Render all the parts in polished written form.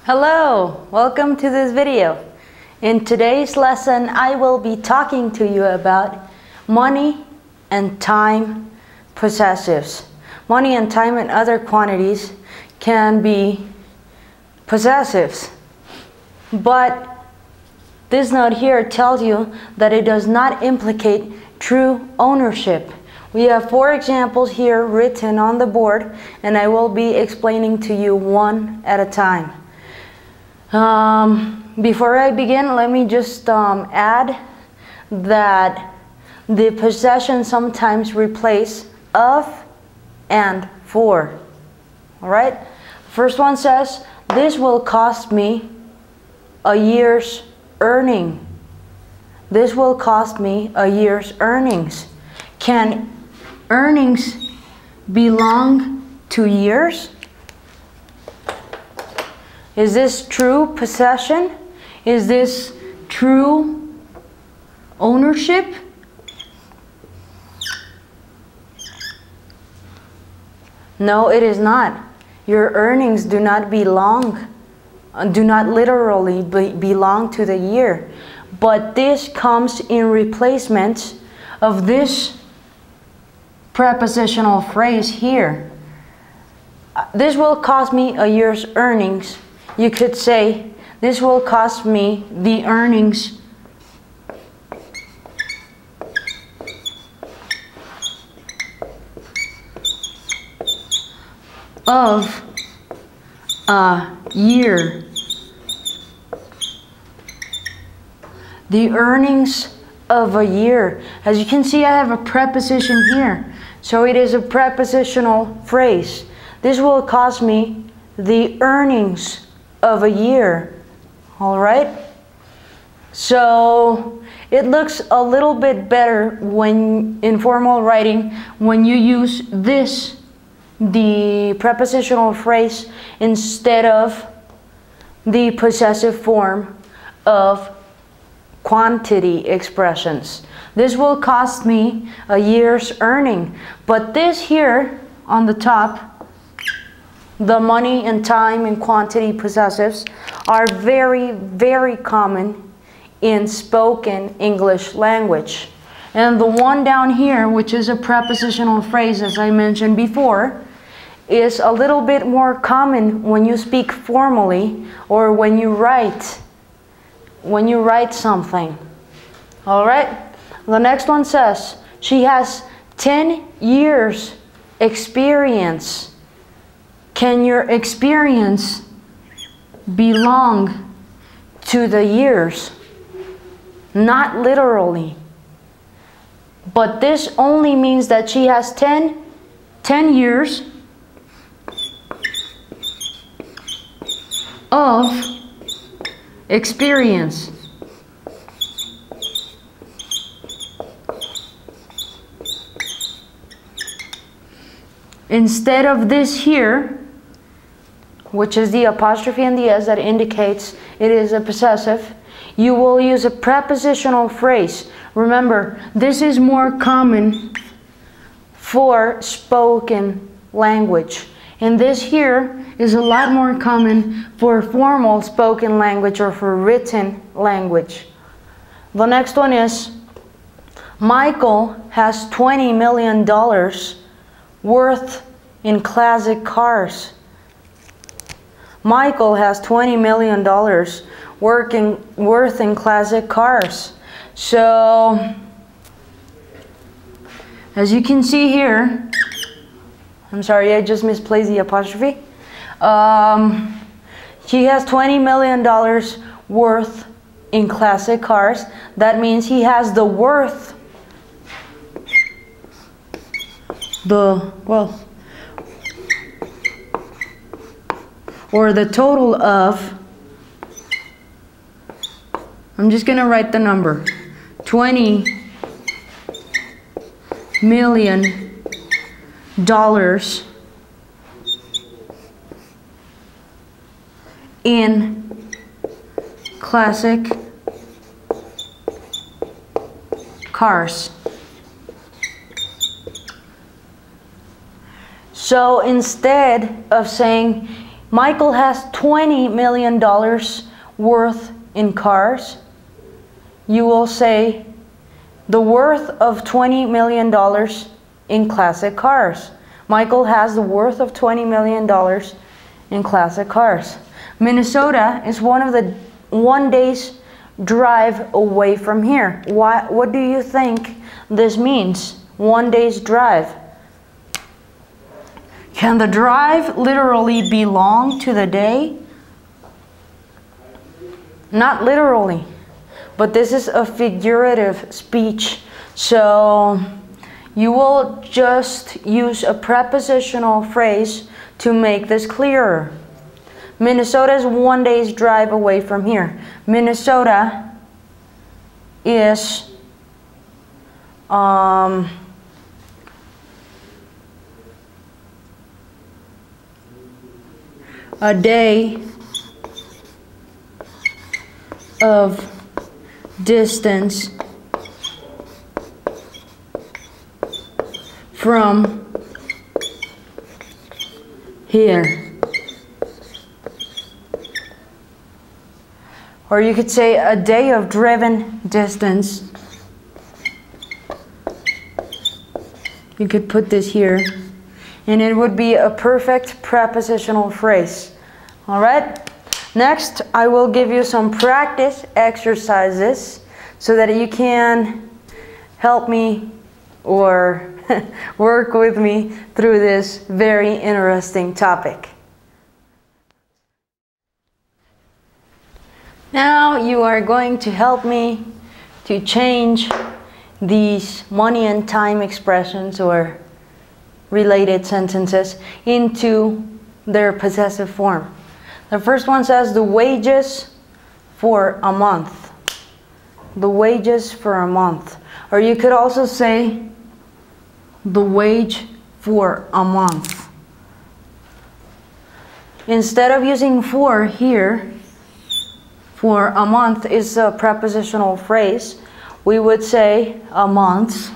Hello, welcome to this video. In today's lesson, I will be talking to you about money and time possessives. Money and time and other quantities can be possessives, but this note here tells you that it does not implicate true ownership. We have 4 examples here written on the board, and I will be explaining to you one at a time. Before I begin, let me just add that the possession sometimes replace of and for. Alright? First one says, this will cost me a year's earning. This will cost me a year's earnings. Can earnings belong to years? Is this true possession? Is this true ownership? No, it is not. Your earnings do not belong, do not literally belong to the year. But this comes in replacement of this prepositional phrase here. This will cost me a year's earnings. You could say, this will cost me the earnings of a year. The earnings of a year. As you can see, I have a preposition here. So it is a prepositional phrase. This will cost me the earnings of a year. All right? So it looks a little bit better when in formal writing when you use this, the prepositional phrase, instead of the possessive form of quantity expressions. This will cost me a year's earning. But this here on the top, the money and time and quantity possessives, are very, very common in spoken English language. And the one down here, which is a prepositional phrase, as I mentioned before, is a little bit more common when you speak formally or when you write something. All right? The next one says, she has 10 years experience. Can your experience belong to the years? Not literally. But this only means that she has 10 years of experience. Instead of this here, which is the apostrophe and the s that indicates it is a possessive, you will use a prepositional phrase. Remember, this is more common for spoken language. And this here is a lot more common for formal spoken language or for written language. The next one is, Michael has $20 million worth in classic cars. Michael has $20 million worth in classic cars. So, as you can see here, I'm sorry, I just misplaced the apostrophe. He has $20 million worth in classic cars. That means he has the worth, or the total of, I'm just going to write the number, $20 million in classic cars. So instead of saying Michael has $20 million worth in cars, you will say the worth of $20 million in classic cars. Michael has the worth of $20 million in classic cars. Minnesota is one day's drive away from here. What do you think this means? 1 day's drive. Can the drive literally belong to the day? Not literally, but this is a figurative speech. So you will just use a prepositional phrase to make this clearer. Minnesota is 1 day's drive away from here. Minnesota is a day of distance from here. Or you could say a day of driven distance. You could put this here, and it would be a perfect prepositional phrase. All right? Next, I will give you some practice exercises so that you can help me or work with me through this very interesting topic. Now you are going to help me to change these money and time expressions or related sentences into their possessive form. The first one says the wages for a month. The wages for a month. Or you could also say the wage for a month. Instead of using for here, for a month is a prepositional phrase, we would say a month's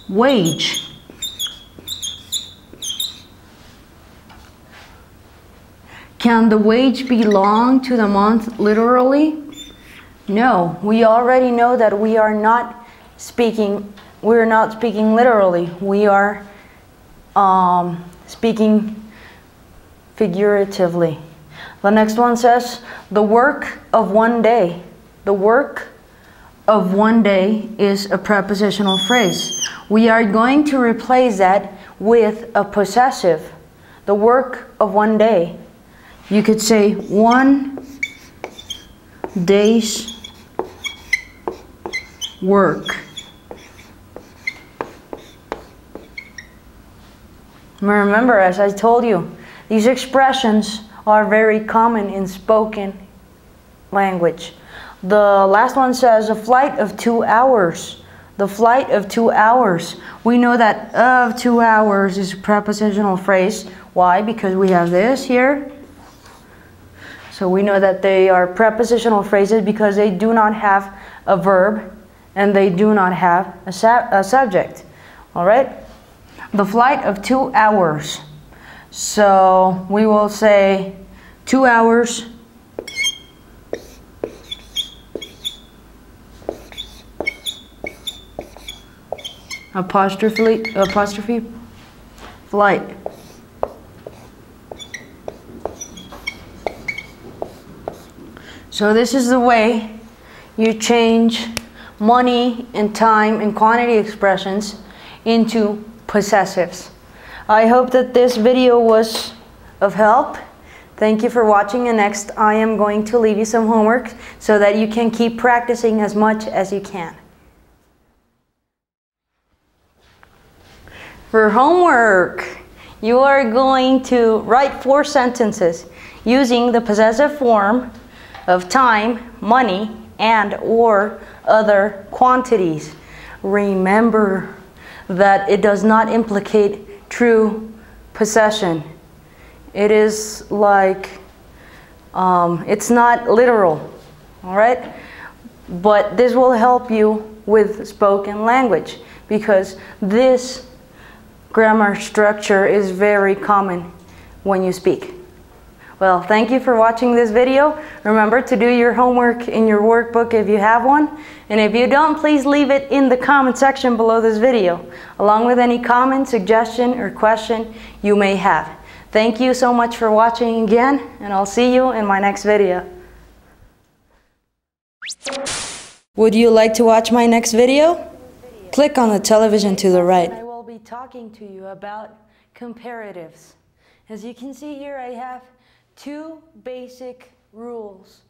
wage. Can the wage belong to the month literally? No, we already know that we're not speaking literally. We are speaking figuratively. The next one says the work of 1 day. The work of 1 day is a prepositional phrase. We are going to replace that with a possessive. The work of 1 day. You could say 1 day's work. Remember, as I told you, these expressions are very common in spoken language. The last one says a flight of 2 hours. The flight of 2 hours. We know that of 2 hours is a prepositional phrase. Why? Because we have this here. So we know that they are prepositional phrases because they do not have a verb and they do not have a subject. All right? The flight of 2 hours. So we will say 2 hours apostrophe flight. So this is the way you change money and time and quantity expressions into possessives. I hope that this video was of help. Thank you for watching, and next I am going to leave you some homework so that you can keep practicing as much as you can. For homework, you are going to write 4 sentences using the possessive form of time, money, and or other quantities. Remember that it does not implicate true possession. It is like, it's not literal, all right? But this will help you with spoken language because this grammar structure is very common when you speak. Well, thank you for watching this video. Remember to do your homework in your workbook if you have one. And if you don't, please leave it in the comment section below this video, along with any comment, suggestion, or question you may have. Thank you so much for watching again, and I'll see you in my next video. Would you like to watch my next video? Click on the television to the right. I will be talking to you about comparatives. As you can see here, I have two basic rules.